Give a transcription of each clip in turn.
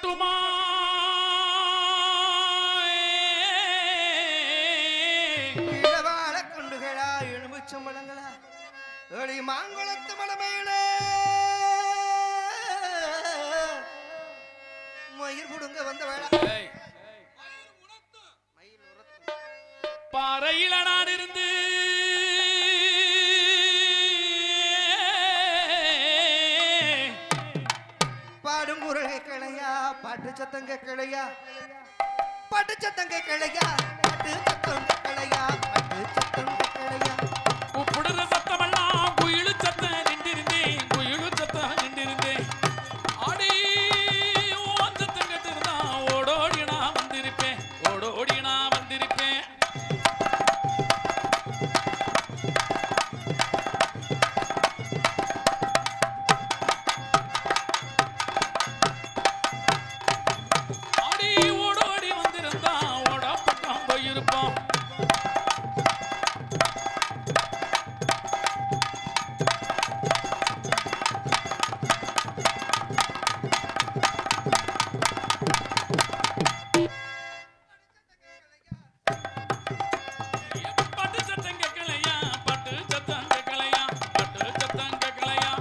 கட்டுமா இளவாழ குண்டுகளா எலும்புச்சம்பளங்களா ஒளி மாங்குளத்து மலமையிலே மயிர் புடுங்க வந்த வேளா பாறையில நான் இருந்து பாடும் குரல் கிளையா பாட்டு சத்தங்க கிளையா பாட்டு சத்தங்க கிளையா பாட்டு சத்தங்க கிளையா பாட்டு சத்தங்க கிளையா கூப்பிடுற சத்தமெல்லாம் குயிலு சத்தம் நின்றிருந்தேன் குயிலு சத்தம் நின்றிருந்தேன் ஆடி ஓன் சத்தம் கேட்டிருந்தா ஓடோடி நான் வந்திருப்பேன் ஓடோடி நான் வந்திருப்பேன் ஆடி ஓடோடி வந்திருந்தா ஓட பக்கம் போயிருப்போம் பட்டு சத்தம் கேட்கலையா பட்டு சத்தம் கேட்கலையா பட்டு சத்தம் கேட்கலையா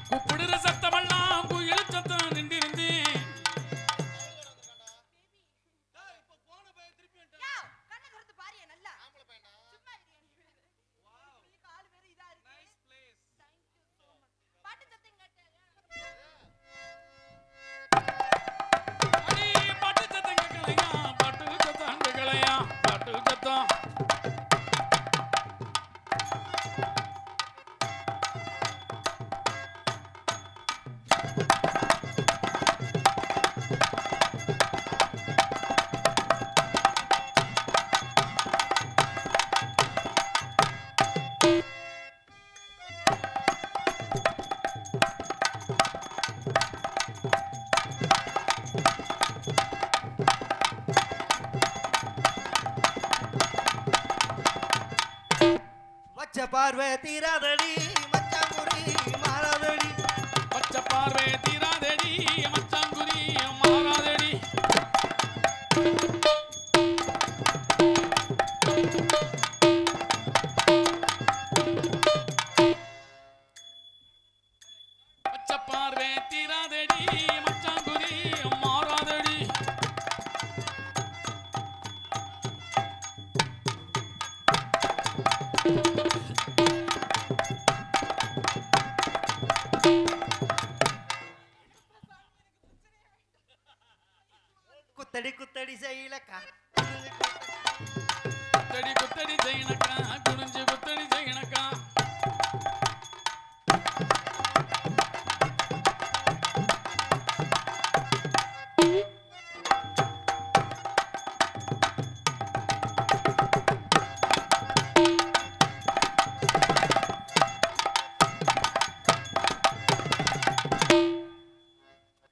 கூப்பிடுற சத்தமெல்லாம் குயில் சத்தம் நின்றிருந்தேன் அடி பட்டு சத்தம் கேட்கலையா பட்டு சத்தம் கேட்கலையா பட்டு சத்தம் வச்ச பார்வை தீராதடி மச்சாங்குடி மாறாதடி பச்சை பார்வை தீராதடி மச்சாங்குரி மாறாதடி பச்சை பார்வை தீராதடி மச்சாங்குரி மாறாதடி குத்தடி குத்தடி செய்யலக்கா குத்தடி குத்தடி செய்யணக்கா குனிஞ்சு குத்தடி செய்யணக்கா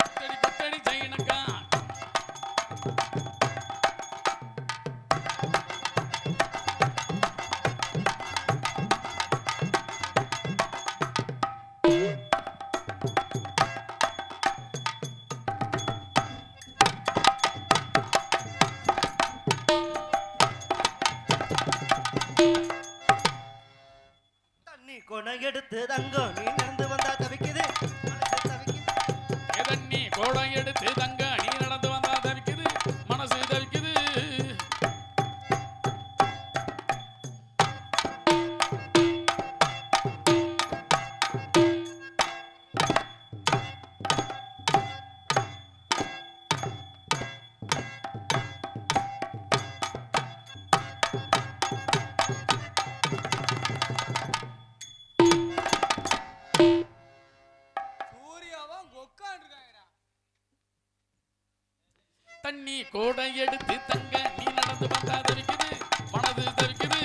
குத்தடி குத்தடி செய்யணக்கா தண்ணி கொணை எடுத்து தங்கம் நீ நடந்து வந்தா தவிக்குது மனசு தவிக்குது தண்ணி கோடம் எடுத்து தங்க நீ நடந்து வந்தா தவிக்குது மனசு தவிக்குது தண்ணி கோடை எடுத்து தங்க நீ நடந்து வந்தா தவிக்குது மனது தவிக்குது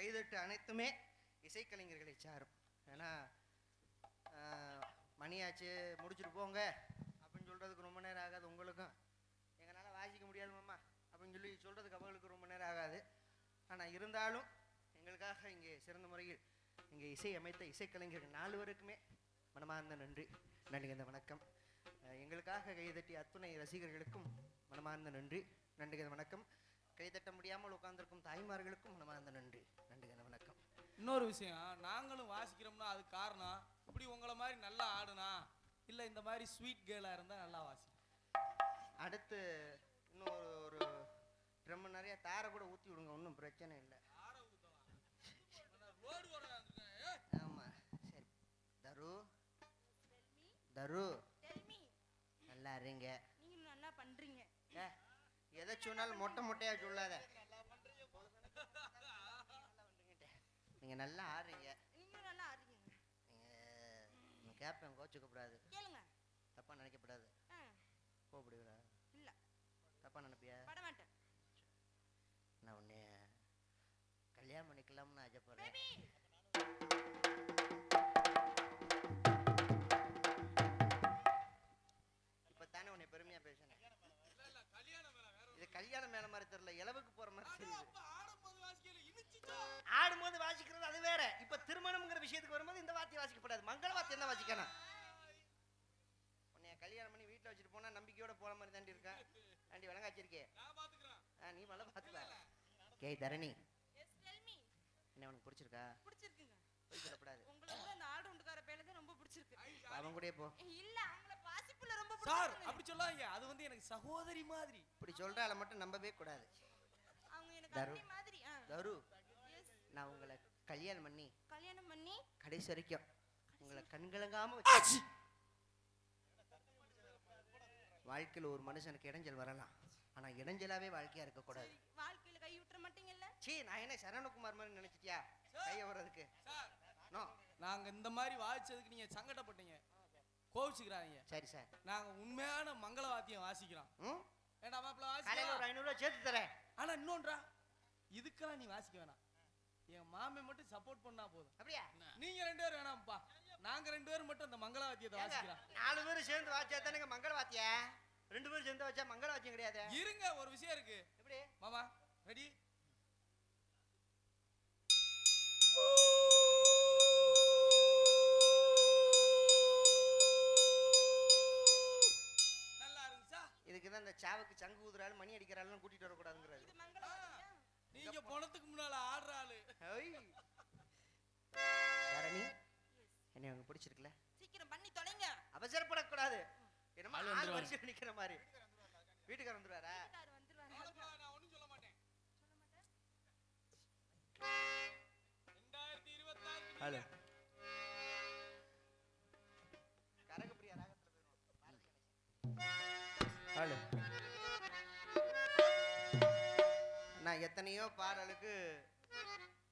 கைதட்டு அனைத்துமே இசைக்கலைஞர்களை சாரும். ஏன்னா மணியாச்சு முடிச்சுட்டு போங்க அப்படின்னு சொல்கிறதுக்கு ரொம்ப நேரம் ஆகாது. உங்களுக்கும் எங்களால் வாசிக்க முடியாது மாமா அப்படின்னு சொல்லி சொல்கிறதுக்கு அவங்களுக்கு ரொம்ப நேரம் ஆகாது. ஆனால் இருந்தாலும் எங்களுக்காக இங்கே சிறந்த முறையில் இங்கே இசை அமைத்த இசைக்கலைஞர்கள் 4 பேருக்குமே மனமார்ந்த நன்றி, நன்றிகந்த வணக்கம். எங்களுக்காக கைதட்டிய அத்துணை ரசிகர்களுக்கும் மனமார்ந்த நன்றி, நன்றிகந்த வணக்கம். கைதட்ட முடியாமல் உட்கார்ந்திருக்கும் தாய்மார்களுக்கும் மனமார்ந்த நன்றி, நன்றிகந்த வணக்கம். இன்னொரு விஷயம், நாங்களும் வாசிக்கிறோம்னா அது காரணம் இப்படி உங்களை மாதிரி நல்லா ஆடுனா இல்லை இந்த மாதிரி ஸ்வீட் கேர்ளாக இருந்தால் நல்லா வாசி. அடுத்து இன்னும் ஒரு ட்ரம் நிறைய தாரை கூட ஊற்றி விடுங்க, ஒன்றும் பிரச்சனை இல்லை. ஆமாம் சரி. தரு தரு நல்லா இருங்க, நீங்க நல்லா பண்றீங்க. எதை சொன்னாலும் மொட்டை மொட்டையா சொல்லாத. நீங்க நல்லா ஆடுறீங்க, நீங்க நல்லா ஆடுறீங்க. நீங்க கேப்பேன், கோச்சுக்கப்படாது, கேளுங்க. தப்பா நினைக்கப்படாது. கோபப்படுவா இல்ல, தப்பா நினைப்பியா? பட மாட்டேன். நான் உன்னை கல்யாணம் பண்ணிக்கலாம்னு ஆசைப்படுறேன். இப்பதானே உன்னை பெருமையா பேசுனேன். இது கல்யாண மேல மாதிரி தெரியல, இளவுக்கு போற மாதிரி தெரியுது. ஆடும்போது வாசிக்கிறது அது வேற. இப்ப திருமணம்ங்கிற விஷயத்துக்கு வரும்போது இந்த வாத்தியம் வாசிக்கப்படாது, மங்கள வாத்தியம் தான் வாசிக்கணும். உன்னைய கல்யாணம் பண்ணி வீட்டுல வச்சுட்டு போனா நம்பிக்கையோட போற மாதிரி தாண்டி இருக்கா. தாண்டி விளங்காச்சிருக்கே, நீ மழை பாத்துக்க. கே தரணி, என்ன உனக்கு பிடிச்சிருக்கா? பிடிச்சிருக்குங்க. போய் சொல்லப்படாது. உங்களுக்கு அந்த ஆடு உண்டுக்கார பேலதான் ரொம்ப பிடிச்சிருக்கு. அவன் கூட போ. இல்ல, அவங்கள வாசிப்புல ரொம்ப சார் பிடிச்சிருக்கு. அப்படி சொல்லாதீங்க, அது வந்து எனக்கு சகோதரி மாதிரி. இப்படி சொல்றால மட்டும் நம்பவே கூடாது. அவங்க எனக்கு அண்ணி மாதிரி. தரு, நான் உங்களை கல்யாணம் பண்ணி கடைசி வரைக்கும் உங்களை கண்கலங்காம வச்சு. வாழ்க்கையில் ஒரு மனுஷனுக்கு இடைஞ்சல் வரலாம், ஆனா இடைஞ்சலாவே வாழ்க்கையா இருக்க கூடாது. வாழ்க்கையில கை விட்டுற மாட்டீங்கல்ல? சீ, நான் என்ன சரவணகுமார் மாதிரி நினைச்சிட்டியா கைய வர்றதுக்கு? நோ, நாங்க இந்த மாதிரி வாசிச்சதுக்கு நீங்க சங்கடப்பட்டீங்க, கோவிச்சுக்கிறாங்க. சரி சார், நாங்க உண்மையான மங்கள வாத்தியம் வாசிக்கிறோம். ஏண்டா மாப்பிள்ள காலையில ஒரு வாசி. 500 ரூபாய் சேர்த்து தரேன். ஆனா இன்னொன்றா, இதுக்கெல்லாம் நீ வாசிக்க வேணாம், என் மாமே மட்டும் சப்போர்ட் பண்ணா போதும். அப்படியா? நீங்க 2 பேரும் வேணாம்ப்பா, நாங்க 2 பேரும் மட்டும் அந்த மங்கள வாத்தியத்தை வாசிக்கிறோம். 4 பேரும் சேர்ந்து வாத்தியா தானே மங்கள வாத்தியா. 2 பேரும் சேர்ந்து வச்சா மங்கள வாத்தியம் கிடையாது. இருங்க, ஒரு விஷயம் இருக்கு. எப்படி மாமா? ரெடி? நல்லா இருந்துச்சா? இதுக்குதான் இந்த சாவுக்கு சங்கு ஊதுறாள் மணி அடிக்கிறாள் கூட்டிட்டு வரக்கூடாதுங்கிறாரு. இது மங்கள வாத்தியம். நீங்க போனதுக்கு முன்னால ஆடுற ஆளு. தரணி, என்ன உங்களுக்கு பிடிச்சிருக்குல்ல? சீக்கிரம் பண்ணி தொலைங்க. அவசரப்படக்கூடாது. என்னமா ஆள் ஆள் வந்துருவாரு. வரிசையில் நிக்கிற மாதிரி. வீட்டுக்காரர் வந்துருவாரா? வீட்டுக்காரர் வந்துருவாரு. நான் ஒண்ணும் சொல்ல மாட்டேன். சொல்ல மாட்டேன். 2026 ஹலோ, கரகப்பிரியா ராகத்துல போயிடும். ஹலோ, நான் எத்தனையோ பாடலுக்கு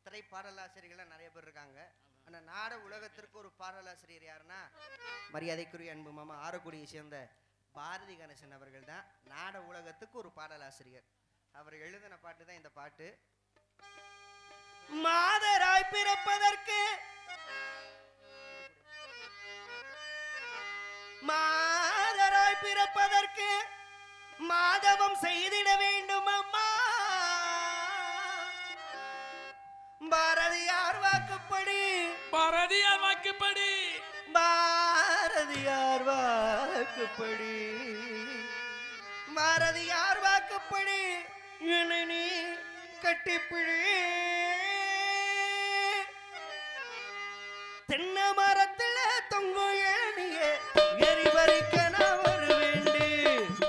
திரைப்பாடலாசிரியர்கள் நிறைய பேர் இருக்காங்க. ஆனா நாட உலகத்திற்கு ஒரு பாடலாசிரியர் யாருன்னா மரியாதைக்குரிய அன்பு மாமா ஆரக்குடியை சேர்ந்த பாரதி கணேசன் அவர்கள் தான் நாட உலகத்துக்கு ஒரு பாடலாசிரியர். அவர் எழுதின பாட்டு தான் இந்த பாட்டு. மாதராய் பிறப்பதற்கு மாதராய் பிறப்பதற்கு மாதவம் செய்திட வேண்டும் அம்மா. பாரதியார் வாக்குப்படி, பாரதியார் வாக்குப்படி, பாரதியார் வாக்குப்படி, பாரதியார் வாக்குப்படி என்னை நீ கட்டிப்பிடி. தென்னை மரத்துல தொங்கும் இளநியே எரிபறிக்க நான் வருவேண்டி.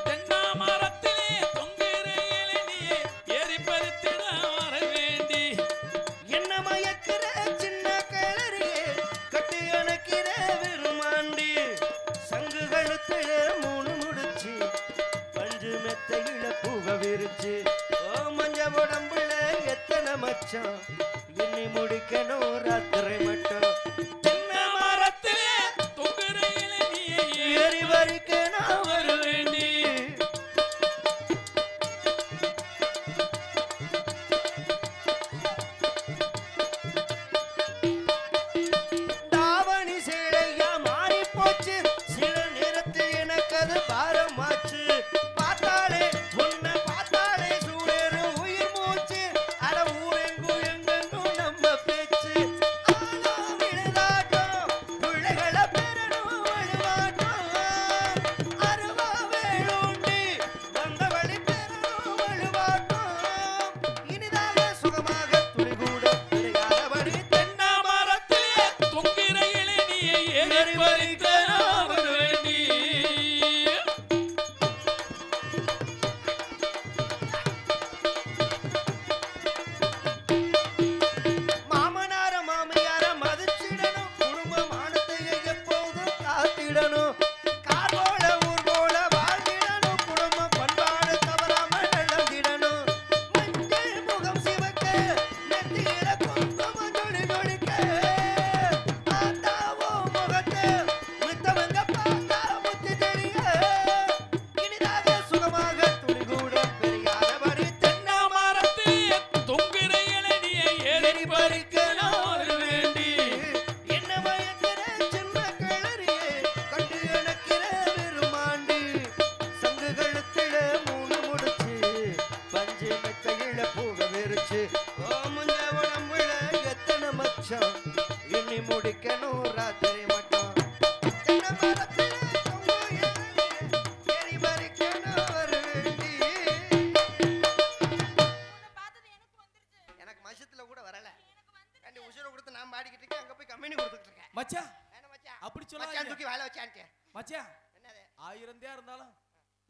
தென்னை மரத்திலே தொங்குகிற இளநியே எரிபறித்திட வர வேண்டி. என்ன மயக்கிற சின்ன கிளறியே கட்டி அணைக்கிற விருமாண்டி. சங்கு கழுத்துல 3 முடிச்சு பஞ்சு மெத்தையில புக விரிச்சு. ஓ மஞ்ச உடம்புல எத்தனை மச்சம் என்னை முடிக்கணும் ராத்திரை மட்டும். தென்னை மரத்திலே தொங்குகிற இளநியே எரிபறிக்க நான் வர வேண்டி. பறிக்கலாறு வேண்டி என்ன மயக்கிற சின்ன கிளறியே கண்டு அணைக்கிற வெறுமாண்டி சங்கு கழுத்திட மூணு முடிச்சு பஞ்சு மெத்தையில பூக விரிச்சு ஓமுஞ்ச உடம்புல எத்தனை மச்சம் எண்ணி முடிக்கணும் ராத்திரி மட்டும் தென்னை மரத்துல தொங்கும் இளநீர் எரி பறிக்கணும் ஒரு வேண்டி. உன்னை பார்த்தது எனக்கு வந்துருச்சு. எனக்கு மசத்துல கூட வரல எனக்கு வந்துருச்சு. ரெண்டு உசுரை கொடுத்து நான் பாடிக்கிட்டு இருக்கேன் அங்க போய் கம்பெனி கொடுத்துட்டு இருக்கேன் மச்சான் வேணா மச்சான் அப்படி மச்சான் சொல்லாதீங்க தூக்கி வேலை வச்சான்ட்டு மச்சான் என்னது 1000 தான் இருந்தாலும்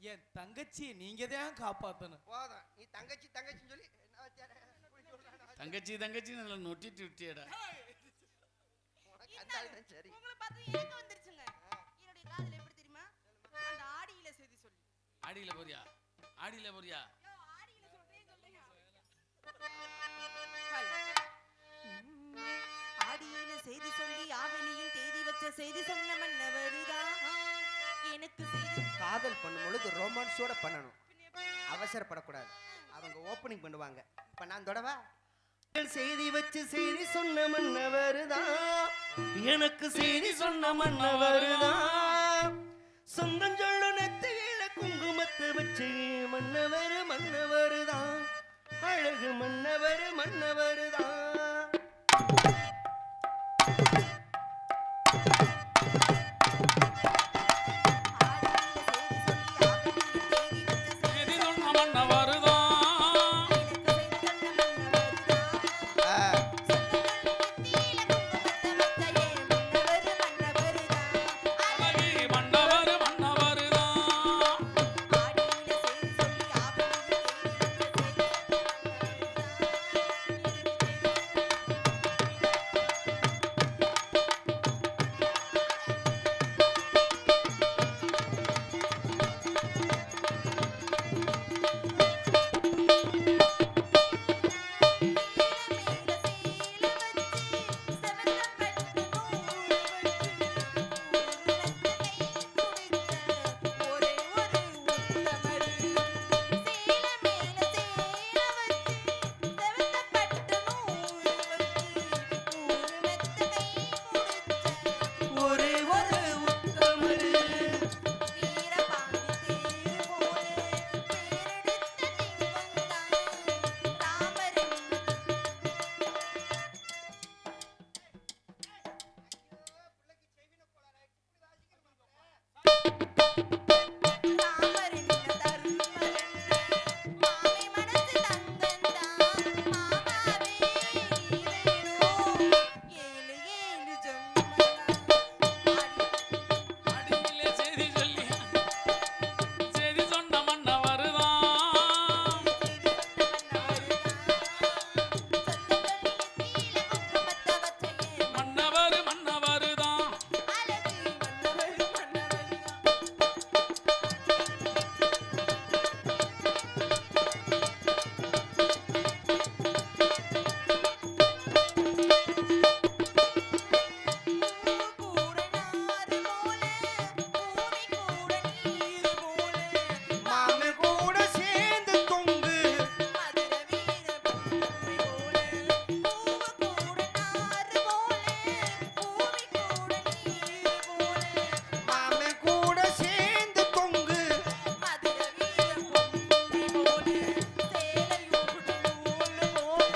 என் தங்கச்சி நீங்க தான் காப்பாத்தணும். போதும் நீ தங்கச்சி தங்கச்சின்னு சொல்லி என்ன வச்சாரு இப்படி சொல்றானே. தங்கச்சி தங்கச்சி நல்லா நொட்டிட்டு விட்டியடா. உனக்கு அந்த ஆள் தான் சரி உங்களை பார்த்தது எனக்கு வந்துருச்சுங்க. என்னுடைய காதுல எப்படி தெரியுமா? அந்த ஆடியில செய்தி சொல்லி. ஆடியில போறியா? ஆடியில போறியா? யோ, ஆடியில சொல்றேன் சொல்லுங்க. ஆடியில செய்தி சொல்லி ஆவணியில் தேதி வச்ச செய்தி சொன்ன மன்னவருதான் எனக்கு செய்தி. காதல் பண்ணும் பொழுது ரொமான்ஸோட பண்ணணும் அவசரப்படக்கூடாது அவங்க ஓப்பனிங் பண்ணுவாங்க இப்ப நான் தொடவா செய்தி வச்சு செய்தி சொன்ன மன்னவருதான் எனக்கு செய்தி சொன்ன மன்னவருதான் சொந்தம் சொல்லு நெத்தியில குங்குமத்தை வச்சு மன்னவர் மன்னவருதான் அழகு மன்னவர் மன்னவருதான் எதி சொன்ன மன்னவருதான். அழகி மன்னவர் மன்னவருதான். ஒரே ஒரு உத்தமரு ஆடியிலே செய்தி சொல்லி செய்தி சொன்ன மன்னவருதான். மன்னவர் மன்னவருதான். மாமி கூட சேர்ந்து தொங்கு மாமி கூட சேர்ந்து தொங்கு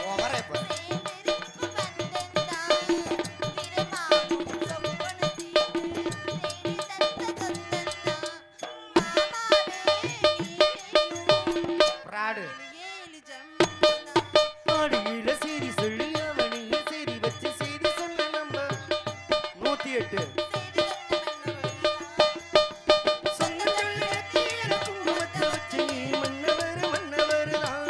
ஓவரா இப்ப பிராடு ஆடியில சீரி சொல்லி அவனிய சீரி வச்சு சீரி சொன்ன நம்ம 108 சொந்தம் சொல்லி நெத்தியில குங்குமத்தை வச்சு மன்னவர் மன்னவருதான்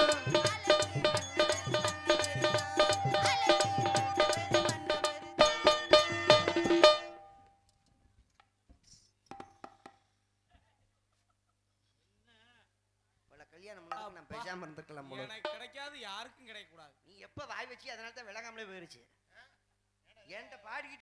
பல கல்யாணம் பண்ணதுக்கு நான் பேசாம இருந்திருக்கலாம் போல எனக்கு கிடைக்காது யாருக்கும் கிடைக்க கூடாது. நீ எப்ப வாய் வச்சு அதனால தான் விளங்காமலே போயிருச்சு என்கிட்ட பாடிக்கிட்டு